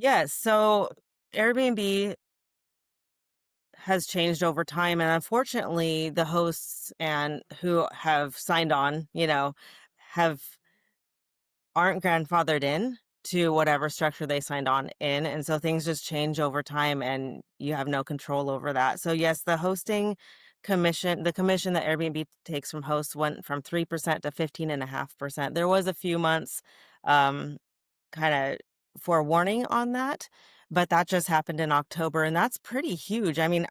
Yes. So Airbnb has changed over time. And unfortunately, the hosts and who have signed on, have aren't grandfathered in to whatever structure they signed on in. And so things just change over time and you have no control over that. So yes, the commission that Airbnb takes from hosts went from 3% to 15.5%. There was a few months um kind of forewarning on that, but that just happened in October, and that's pretty huge. I mean,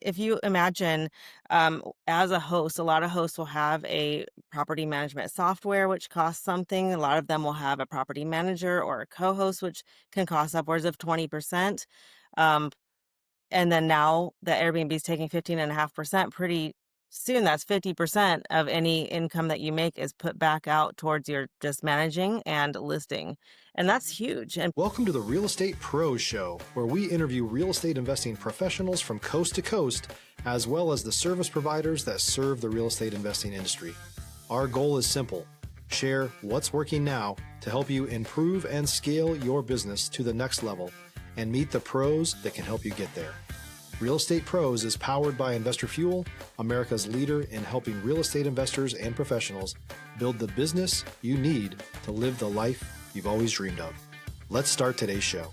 if you imagine, as a host, a lot of hosts will have a property management software, which costs something. A lot of them will have a property manager or a co-host, which can cost upwards of 20%. Um, and then now that Airbnb is taking 15.5%, pretty soon that's 50% of any income that you make is put back out towards your just managing and listing. And that's huge. And Welcome to the Real Estate Pros Show, where we interview real estate investing professionals from coast to coast, as well as the service providers that serve the real estate investing industry. Our goal is simple: share what's working now to help you improve and scale your business to the next level and meet the pros that can help you get there. Real Estate Pros is powered by Investor Fuel, America's leader in helping real estate investors and professionals build the business you need to live the life you've always dreamed of. Let's start today's show.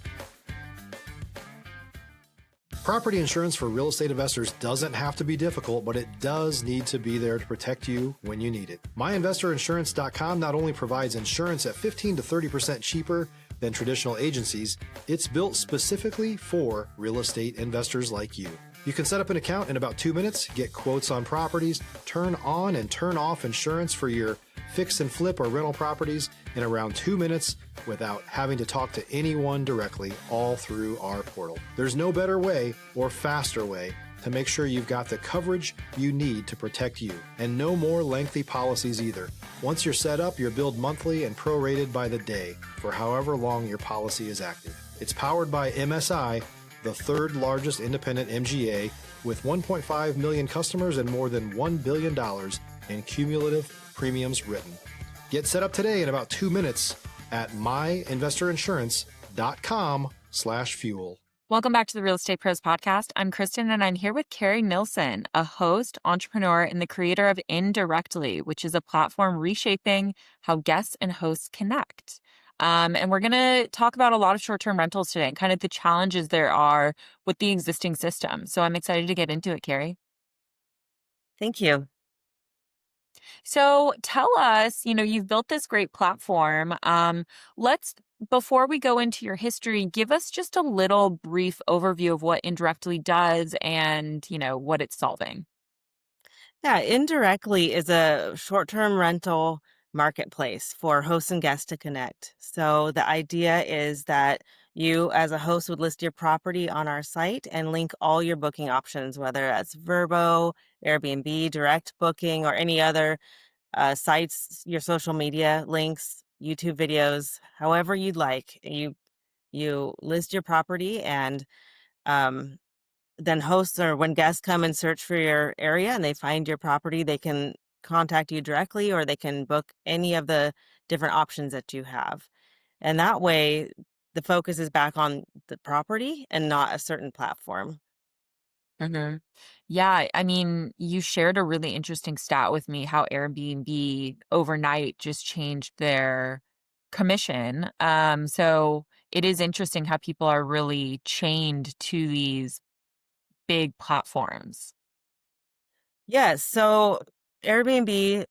Property insurance for real estate investors doesn't have to be difficult, but it does need to be there to protect you when you need it. MyInvestorInsurance.com not only provides insurance at 15 to 30% cheaper than traditional agencies, it's built specifically for real estate investors like you. You can set up an account in about 2 minutes, get quotes on properties, turn on and turn off insurance for your fix and flip or rental properties in around 2 minutes without having to talk to anyone directly, all through our portal. There's no better way or faster way to make sure you've got the coverage you need to protect you, and no more lengthy policies either. Once you're set up, you're billed monthly and prorated by the day for however long your policy is active. It's powered by MSI, the third largest independent MGA, with 1.5 million customers and more than $1 billion in cumulative premiums written. Get set up today in about 2 minutes at myinvestorinsurance.com/fuel. Welcome back to the Real Estate Pros Podcast. I'm Kristen, and I'm here with Carrie Nilsson, a host, entrepreneur, and the creator of Inndirectly, which is a platform reshaping how guests and hosts connect. And we're going to talk about a lot of short-term rentals today and kind of the challenges there are with the existing system. So I'm excited to get into it, Carrie. thank you. So tell us, you've built this great platform. Before we go into your history, give us just a little brief overview of what Indirectly does and, what it's solving. Yeah, Indirectly is a short-term rental marketplace for hosts and guests to connect. So the idea is that you, as a host, would list your property on our site and link all your booking options, whether that's Verbo, Airbnb, direct booking, or any other sites, your social media links, YouTube videos, however you'd like. You list your property, and um, then hosts, or when guests come and search for your area and they find your property, they can contact you directly, or they can book any of the different options that you have. And that way, the focus is back on the property and not a certain platform. Mhm. Yeah, I mean, you shared a really interesting stat with me how Airbnb overnight just changed their commission. So it is interesting how people are really chained to these big platforms. Yes. So Airbnb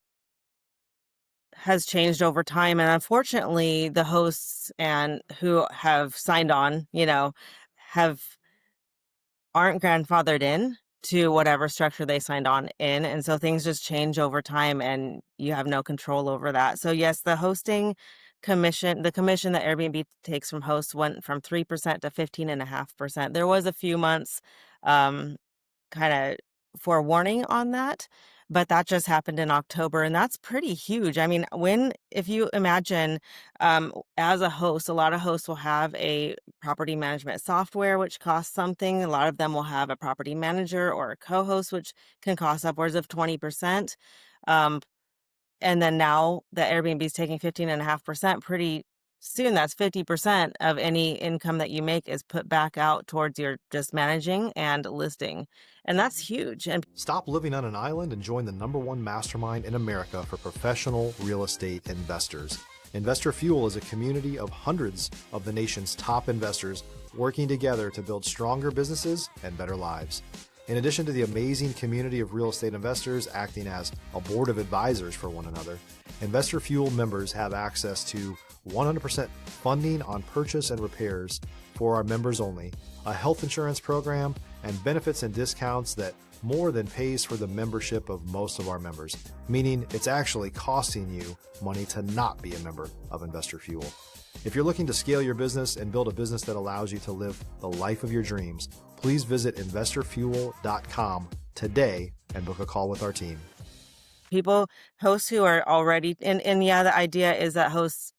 has changed over time. And unfortunately, the hosts and who have signed on, have aren't grandfathered in to whatever structure they signed on in. And so things just change over time and you have no control over that. So yes, the commission that Airbnb takes from hosts went from 3% to 15.5%. There was a few months um, kind of forewarning on that, but that just happened in October, and that's pretty huge. I mean, if you imagine, as a host, a lot of hosts will have a property management software, which costs something. A lot of them will have a property manager or a co-host, which can cost upwards of 20%. Um, and then now that Airbnb is taking 15.5%, pretty soon that's 50% of any income that you make is put back out towards your just managing and listing. And that's huge. And Stop living on an island and join the #1 mastermind in America for professional real estate investors. Investor Fuel is a community of hundreds of the nation's top investors working together to build stronger businesses and better lives. In addition to the amazing community of real estate investors acting as a board of advisors for one another, Investor Fuel members have access to 100% funding on purchase and repairs for our members only, a health insurance program, and benefits and discounts that more than pays for the membership of most of our members, meaning it's actually costing you money to not be a member of Investor Fuel. If you're looking to scale your business and build a business that allows you to live the life of your dreams, please visit investorfuel.com today and book a call with our team. hosts who are already, and yeah, the idea is that hosts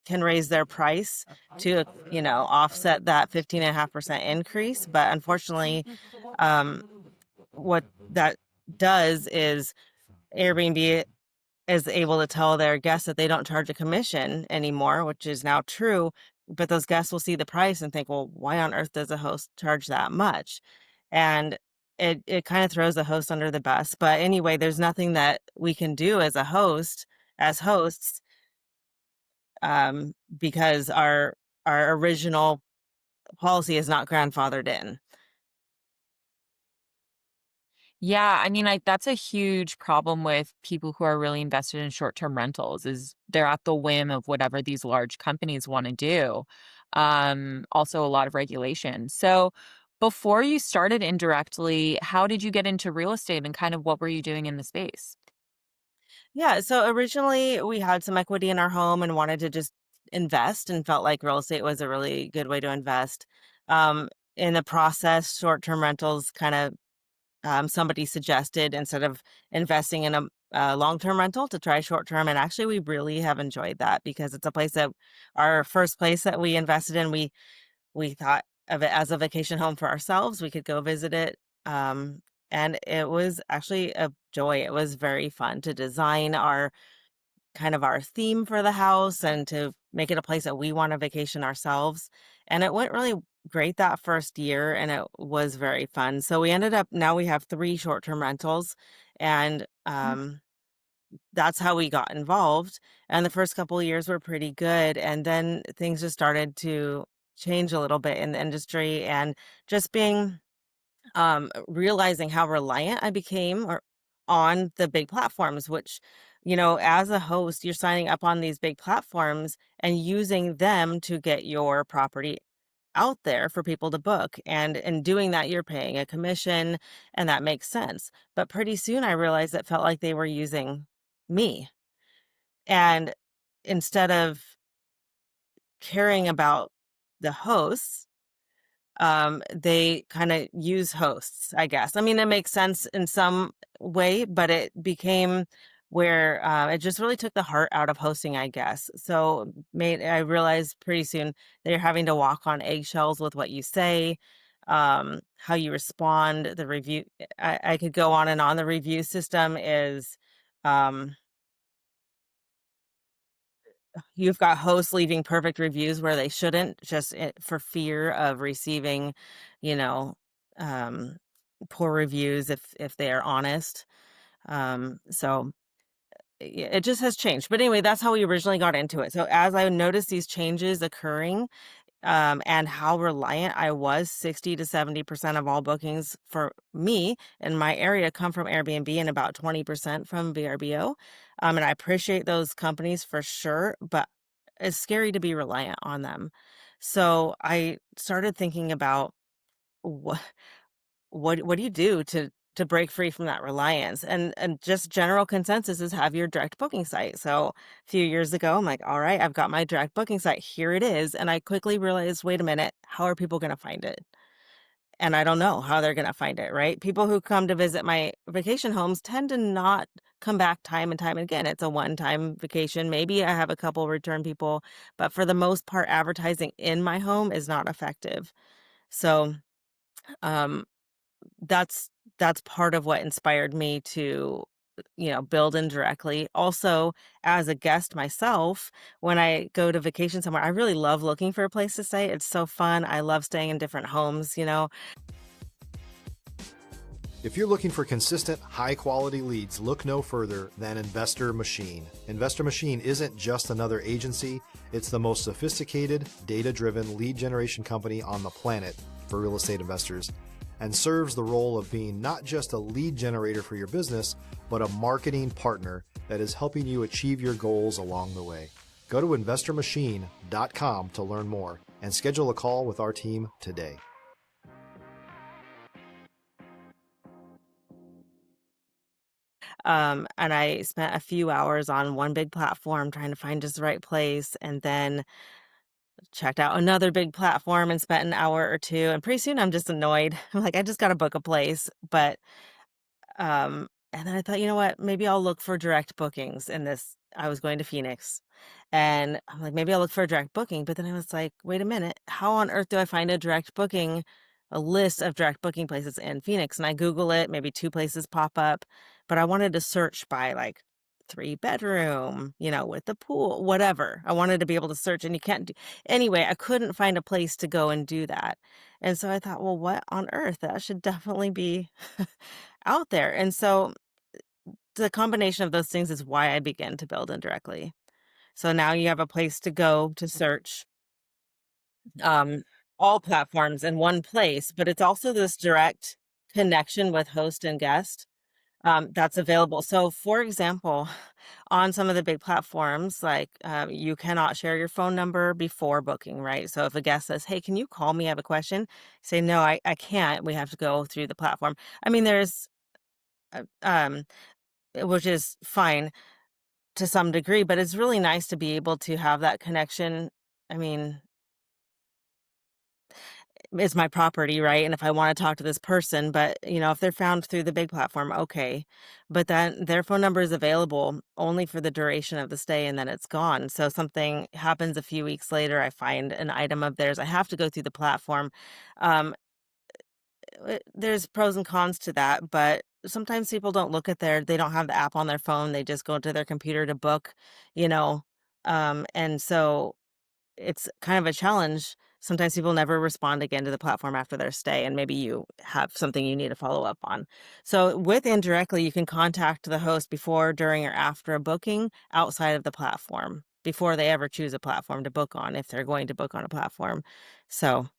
can raise their price to, offset that 15.5% increase. But unfortunately, what that does is Airbnb is able to tell their guests that they don't charge a commission anymore, which is now true. But those guests will see the price and think, well, why on earth does a host charge that much? And it kind of throws the host under the bus. But anyway, there's nothing that we can do as as hosts, because our original policy is not grandfathered in. Yeah, I mean, that's a huge problem with people who are really invested in short-term rentals is they're at the whim of whatever these large companies want to do. Also a lot of regulation. So before you started indirectly, how did you get into real estate and kind of what were you doing in the space? Yeah, so originally we had some equity in our home and wanted to just invest and felt like real estate was a really good way to invest. Um, in the process, short-term rentals kind of, somebody suggested instead of investing in a long-term rental to try short-term. And actually, we really have enjoyed that because it's a place that our first place that we invested in, we thought of it as a vacation home for ourselves. We could go visit it. Um, and it was actually a joy. It was very fun to design our theme for the house and to make it a place that we want to vacation ourselves. And it went really great that first year and it was very fun. So we ended up, now we have 3 short-term rentals, and that's how we got involved. And the first couple of years were pretty good. And then things just started to change a little bit in the industry, and just being realizing how reliant I became on the big platforms, which, as a host, you're signing up on these big platforms and using them to get your property out there for people to book. And in doing that, you're paying a commission, and that makes sense. But pretty soon I realized it felt like they were using me. And instead of caring about the hosts, they kind of use hosts, I guess. I mean, it makes sense in some way, but it became where it just really took the heart out of hosting, I guess. So made I realized pretty soon that you're having to walk on eggshells with what you say, how you respond, the review. I could go on and on. The review system is, um, you've got hosts leaving perfect reviews where they shouldn't, just for fear of receiving, you know, um, poor reviews if they are honest. So it just has changed. But anyway, that's how we originally got into it. So as I noticed these changes occurring, and how reliant I was, 60 to 70% of all bookings for me in my area come from Airbnb and about 20% from VRBO. And I appreciate those companies for sure, but it's scary to be reliant on them. So I started thinking about what what do you do to break free from that reliance? And just general consensus is have your direct booking site. So a few years ago, I'm like, all right, I've got my direct booking site. Here it is. And I quickly realized, wait a minute, how are people going to find it? And I don't know how they're going to find it, right? People who come to visit my vacation homes tend to not come back time and time again. It's a one-time vacation. Maybe I have a couple return people, but for the most part, advertising in my home is not effective. So, um, that's part of what inspired me to build indirectly. Also, as a guest myself, when I go to vacation somewhere, I really love looking for a place to stay. It's so fun. I love staying in different homes. If you're looking for consistent, high-quality leads, look no further than Investor Machine. Investor Machine isn't just another agency, it's the most sophisticated, data-driven lead generation company on the planet for real estate investors, and serves the role of being not just a lead generator for your business, but a marketing partner that is helping you achieve your goals along the way. Go to investormachine.com to learn more and schedule a call with our team today. And I spent a few hours on one big platform trying to find just the right place, and then checked out another big platform and spent an hour or two. And pretty soon I'm just annoyed. I'm like, I just got to book a place. And then I thought, you know what? Maybe I'll look for direct bookings in this. I was going to Phoenix, and I'm like, maybe I'll look for a direct booking. But then I was like, wait a minute, how on earth do I find a list of direct booking places in Phoenix? And I Google it, maybe two places pop up, but I wanted to search by like 3 bedroom, with the pool, whatever. I wanted to be able to search, and you can't do anyway. I couldn't find a place to go and do that. And so I thought, well, what on earth? That should definitely be out there. And so the combination of those things is why I began to build indirectly. So now you have a place to go to search um, all platforms in one place, but it's also this direct connection with host and guest that's available. So, for example, on some of the big platforms, like you cannot share your phone number before booking, right? So, if a guest says, "Hey, can you call me? I have a question," say, "No, I can't. We have to go through the platform." I mean, there's uh, um, which is fine to some degree, but it's really nice to be able to have that connection. I mean, it's my property, right? And if I want to talk to this person, but if they're found through the big platform, okay. But then their phone number is available only for the duration of the stay and then it's gone. So something happens a few weeks later, I find an item of theirs. I have to go through the platform. Um, there's pros and cons to that, but sometimes people don't look at they don't have the app on their phone. They just go to their computer to book, you know. And so it's kind of a challenge. Sometimes people never respond again to the platform after their stay, and maybe you have something you need to follow up on. So with Indirectly, you can contact the host before, during, or after a booking outside of the platform, before they ever choose a platform to book on, if they're going to book on a platform. So,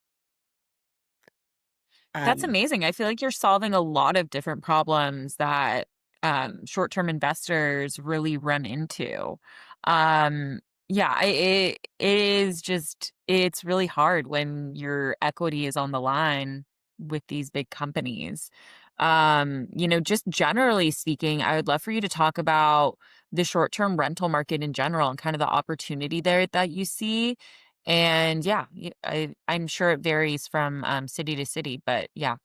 That's um, amazing. I feel like you're solving a lot of different problems that short-term investors really run into. Um, yeah, it is just it's really hard when your equity is on the line with these big companies. Just generally speaking, I would love for you to talk about the short-term rental market in general and kind of the opportunity there that you see and yeah, I'm sure it varies from, city to city, but yeah,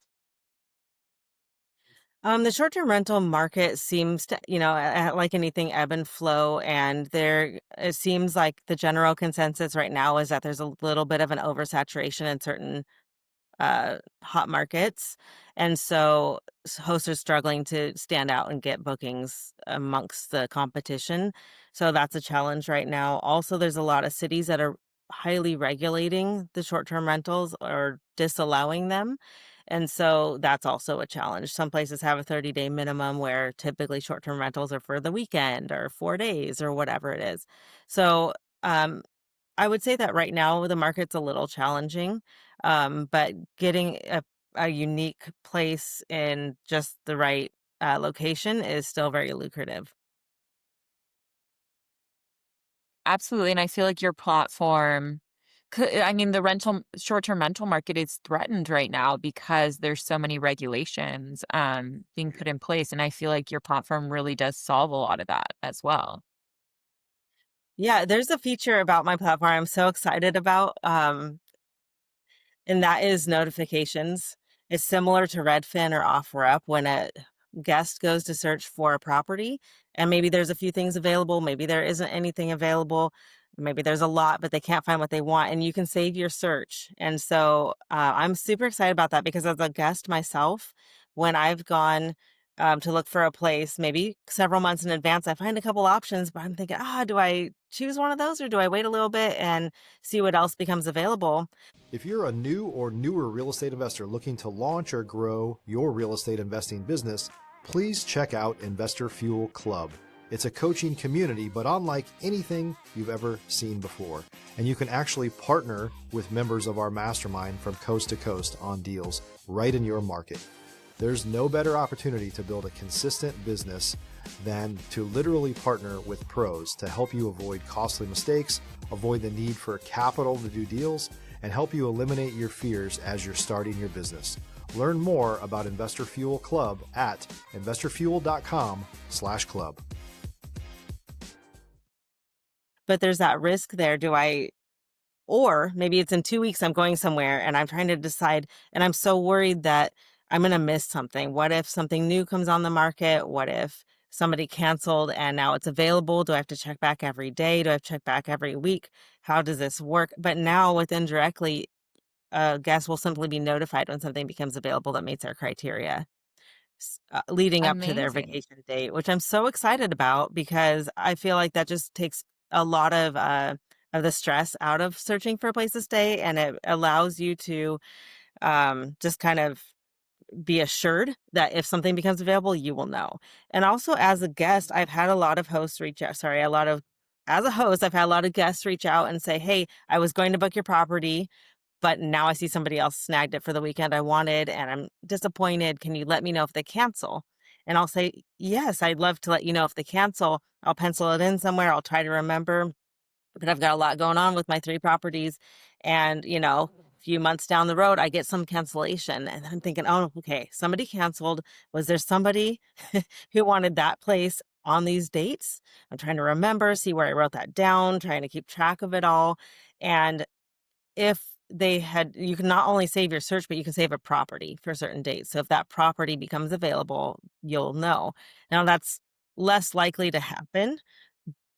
the short-term rental market seems to, like anything, ebb and flow, and it seems like the general consensus right now is that there's a little bit of an oversaturation in certain hot markets. And so hosts are struggling to stand out and get bookings amongst the competition. So that's a challenge right now. Also, there's a lot of cities that are highly regulating the short-term rentals or disallowing them. And so that's also a challenge. Some places have a 30-day minimum where typically short-term rentals are for the weekend or 4 days or whatever it is. So um, I would say that right now the market's a little challenging, but getting a unique place in just the right location is still very lucrative. absolutely, and I feel like your platform I mean, the rental short-term rental market is threatened right now because there's so many regulations, being put in place, and I feel like your platform really does solve a lot of that as well. Yeah, there's a feature about my platform I'm so excited about. And that is notifications. It's similar to Redfin or OfferUp when a guest goes to search for a property and maybe there's a few things available, maybe there isn't anything available, maybe there's a lot, but they can't find what they want, and you can save your search. And so I'm super excited about that because as a guest myself, when I've gone to look for a place maybe several months in advance. I find a couple options, but I'm thinking, do I choose one of those or do I wait a little bit and see what else becomes available? If you're a new or newer real estate investor looking to launch or grow your real estate investing business, please check out Investor Fuel Club. It's a coaching community, but unlike anything you've ever seen before. And you can actually partner with members of our mastermind from coast to coast on deals right in your market. There's no better opportunity to build a consistent business than to literally partner with pros to help you avoid costly mistakes, avoid the need for capital to do deals, and help you eliminate your fears as you're starting your business. Learn more about Investor Fuel Club at investorfuel.com/club. But there's that risk there. Or maybe it's in 2 weeks, I'm going somewhere and I'm trying to decide, and I'm so worried that I'm going to miss something. What if something new comes on the market? What if somebody canceled and now it's available? Do I have to check back every day? Do I have to check back every week? How does this work? But now with Indirectly, guests will simply be notified when something becomes available that meets our criteria, leading up to their Amazing. vacation date, which I'm so excited about because I feel like that just takes a lot of the stress out of searching for a place to stay, and it allows you to just kind of be assured that if something becomes available, you will know. And also, as a guest, I've had a lot of hosts reach out. Sorry, a lot of as a host, I've had a lot of guests reach out and say, "Hey, I was going to book your property, but now I see somebody else snagged it for the weekend I wanted, and I'm disappointed. Can you let me know if they cancel?" And I'll say, "Yes, I'd love to let you know if they cancel. I'll pencil it in somewhere. I'll try to remember, but I've got a lot going on with my 3 properties, and, a few months down the road, I get some cancellation, and I'm thinking, "Oh, okay, somebody canceled. Was there somebody who wanted that place on these dates?" I'm trying to remember, see where I wrote that down, trying to keep track of it all, and if they had you can not only save your search, but you can save a property for certain dates. So if that property becomes available, you'll know. Now that's less likely to happen,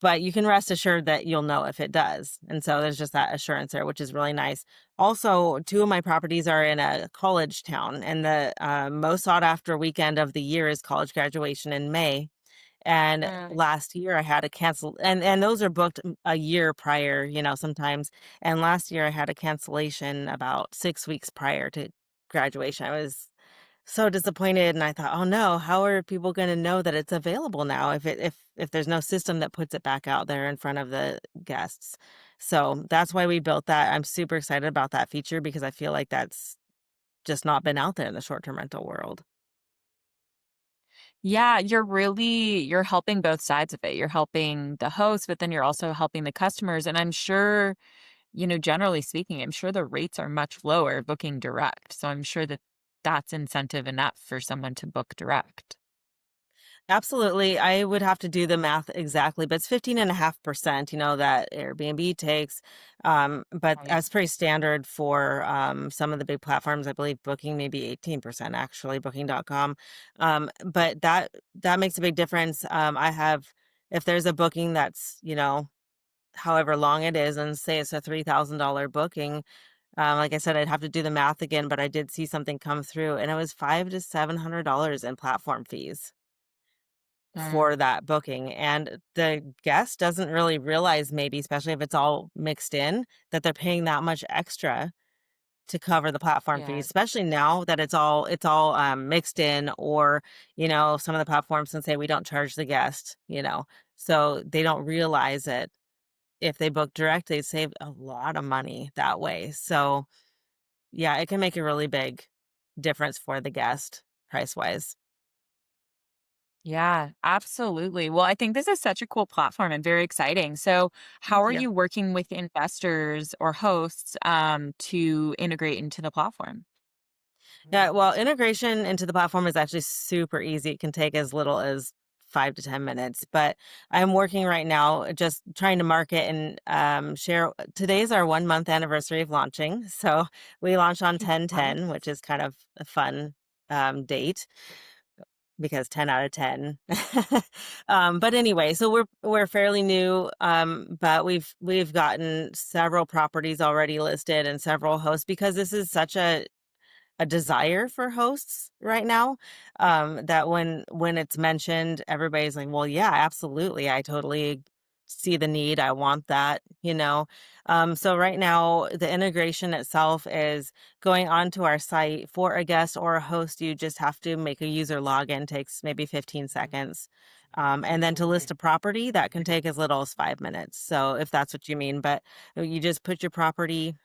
but you can rest assured that you'll know if it does. And so there's just that assurance there, which is really nice. Also, 2 of my properties are in a college town, and the most sought after weekend of the year is college graduation in May. And Uh, last year I had to cancel, and those are booked a year prior, sometimes. And last year I had a cancellation about 6 weeks prior to graduation. I was so disappointed and I thought, "Oh no, how are people going to know that it's available now if there's no system that puts it back out there in front of the guests?" So that's why we built that. I'm super excited about that feature because I feel like that's just not been out there in the short-term rental world. yeah, you're helping both sides of it. You're helping the host, but then you're also helping the customers. And I'm sure, generally speaking, I'm sure the rates are much lower booking direct. So I'm sure that that's incentive enough for someone to book direct. Absolutely. I would have to do the math exactly, but it's 15.5%, that Airbnb takes. But Right. that's pretty standard for some of the big platforms. I believe Booking maybe 18% actually, booking.com. But that makes a big difference. If there's a booking that's, however long it is, and say it's a $3,000 booking, like I said, I'd have to do the math again, but I did see something come through and it was $500 to $700 in platform fees for that booking, and the guest doesn't really realize, maybe especially if it's all mixed in, that they're paying that much extra to cover the platform fees, Yeah. especially now that it's all mixed in, or, some of the platforms can say, "We don't charge the guest," so they don't realize it. If they book direct, they save a lot of money that way. So, yeah, it can make a really big difference for the guest price-wise. Yeah, absolutely. Well, I think this is such a cool platform and very exciting. So, how Thank are you. you working with investors or hosts to integrate into the platform? Yeah, well, integration into the platform is actually super easy. It can take as little as 5 to 10 minutes, but I'm working right now just trying to market and share. Today's our 1 month anniversary of launching. So we launched on 10/10, Nice. which is kind of a fun date because 10 out of 10. But anyway, so we're fairly new, but we've gotten several properties already listed and several hosts because this is such a desire for hosts right now, that when it's mentioned, everybody's like, "Well, yeah, absolutely. I totally see the need. I want that," you know? So right now, the integration itself is going onto our site for a guest or a host. You just have to make a user login, takes maybe 15 seconds. And then to list a property, that can take as little as 5 minutes. So if that's what you mean, but you just put your property,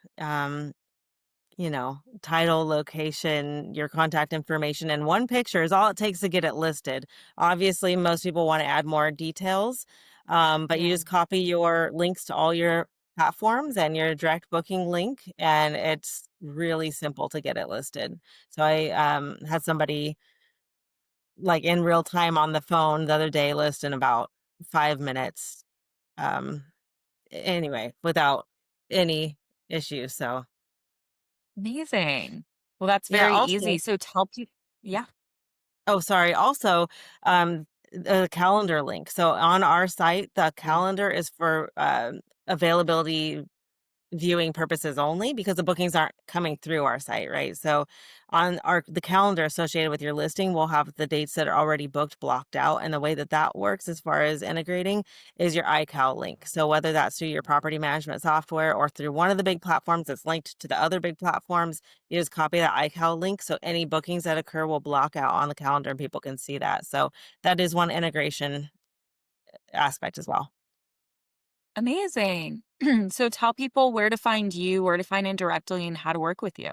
title, location, your contact information, and one picture is all it takes to get it listed. Obviously, most people want to add more details, but you Yeah. just copy your links to all your platforms and your direct booking link, and it's really simple to get it listed. So I had somebody like in real time on the phone the other day list in about 5 minutes. Um, anyway, without any issues. So Amazing. Well, that's yeah, very easy. also So tell people, yeah. oh, sorry. Also, the calendar link. So on our site, the calendar is for availability viewing purposes only because the bookings aren't coming through our site, right? So on the calendar associated with your listing, we'll have the dates that are already booked blocked out. And the way that that works as far as integrating is your iCal link. So whether that's through your property management software or through one of the big platforms that's linked to the other big platforms, you just copy that iCal link. So any bookings that occur will block out on the calendar and people can see that. So that is one integration aspect as well. Amazing. So tell people where to find you, where to find Indirectly, and how to work with you.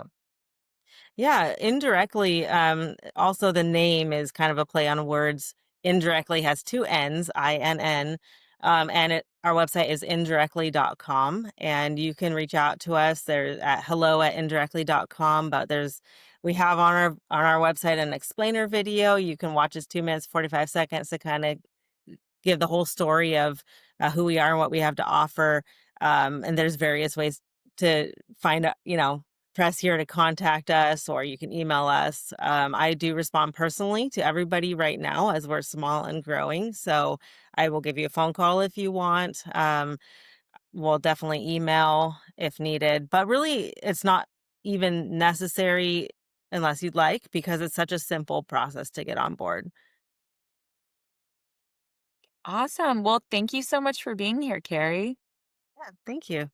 Yeah, indirectly, also the name is kind of a play on words. Indirectly has two N's, INN, and our website is indirectly.com, and you can reach out to us there at hello@indirectly.com, but we have on our website an explainer video. You can watch us 2 minutes, 45 seconds to kind of give the whole story of who we are and what we have to offer. And there's various ways to find out, press here to contact us, or you can email us. I do respond personally to everybody right now as we're small and growing. So I will give you a phone call if you want. We'll definitely email if needed, but really it's not even necessary unless you'd like, because it's such a simple process to get on board. Awesome. Well, thank you so much for being here, Carrie. Yeah, thank you.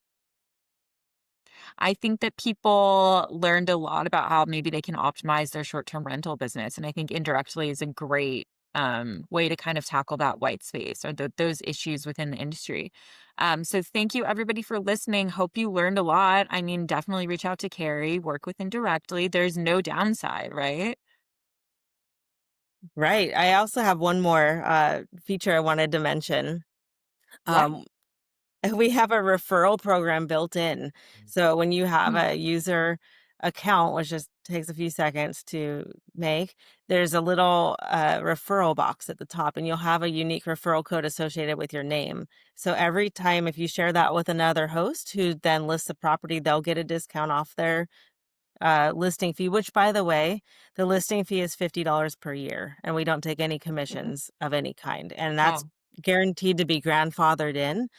I think that people learned a lot about how maybe they can optimize their short-term rental business, and I think Indirectly is a great way to kind of tackle that white space or those issues within the industry. So thank you everybody for listening. Hope you learned a lot. I mean, definitely reach out to Carrie, work with Indirectly. There's no downside, right? Right. I also have one more feature I wanted to mention. Yeah. Um, we have a referral program built in. So when you have Mm. a user account, which just takes a few seconds to make, there's a little referral box at the top, and you'll have a unique referral code associated with your name. So every time if you share that with another host who then lists the property, they'll get a discount off their listing fee, which by the way, the listing fee is $50 per year, and we don't take any commissions of any kind. And that's Wow. guaranteed to be grandfathered in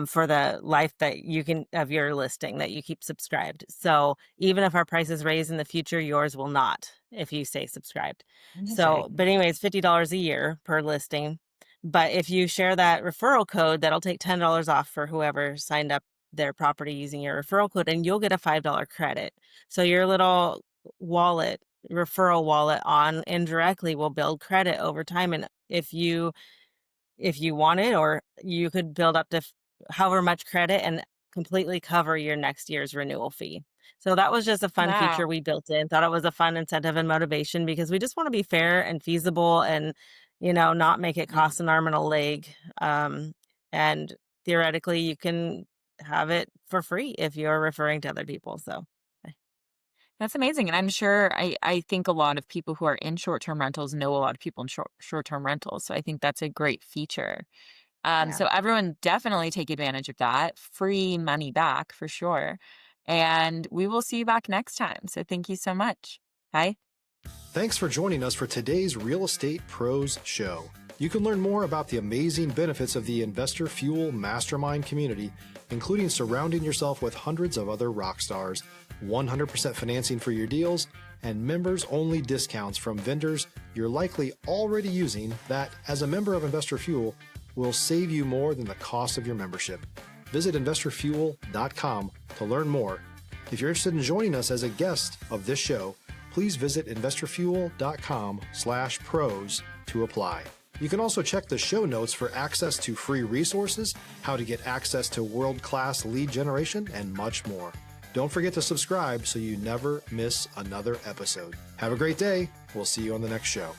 for the life that you can of your listing that you keep subscribed. So even if our price is raised in the future, yours will not if you stay subscribed. So, Interesting. but anyways, $50 a year per listing. But if you share that referral code, that'll take $10 off for whoever signed up their property using your referral code, and you'll get a $5 credit. So your little wallet, referral wallet on Indirectly will build credit over time. And if you want it, or you could build up to however much credit and completely cover your next year's renewal fee. So that was just a fun feature Wow. we built in. Thought it was a fun incentive and motivation because we just want to be fair and feasible and, not make it Yeah. cost an arm and a leg. And theoretically, you can have it for free if you're referring to other people. So, That's amazing, and I'm sure I think a lot of people who are in short-term rentals know a lot of people in short-term rentals, so I think that's a great feature. yeah. So everyone definitely take advantage of that. Free money back for sure, and we will see you back next time, so thank you so much. Bye. Thanks for joining us for today's Real Estate Pros Show. You can learn more about the amazing benefits of the Investor Fuel Mastermind community, including surrounding yourself with hundreds of other rock stars, 100% financing for your deals, and members-only discounts from vendors you're likely already using that, as a member of Investor Fuel, will save you more than the cost of your membership. Visit investorfuel.com to learn more. If you're interested in joining us as a guest of this show, please visit investorfuel.com/pros to apply. You can also check the show notes for access to free resources, how to get access to world-class lead generation, and much more. Don't forget to subscribe so you never miss another episode. Have a great day. We'll see you on the next show.